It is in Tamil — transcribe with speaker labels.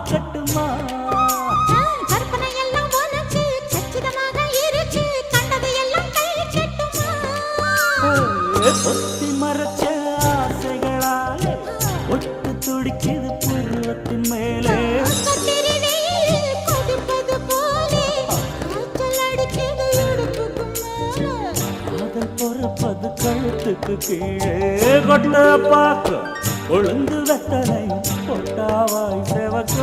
Speaker 1: கட்டுமா
Speaker 2: கற்பனை எல்லாம் உனக்கு சச்சிதமாக இருக்கு கண்டது எல்லாம் கை கட்டுமா
Speaker 1: பொத்தி மறைச்ச ஆசைகளாலே ஒட்டு துடிக்குது பருவத்தின் மேலே
Speaker 2: கத்திரி வெயில் கொதிப்பது போலே காய்ச்சல் அடிக்குது இடுப்புக்கு மேலே
Speaker 1: காதல் பொறப்பது கழுத்துக்கு கீழே கொட்ட பார்க்க ஒழுங்கு வெத்தனை பொட்டாவாய் செவக்கும்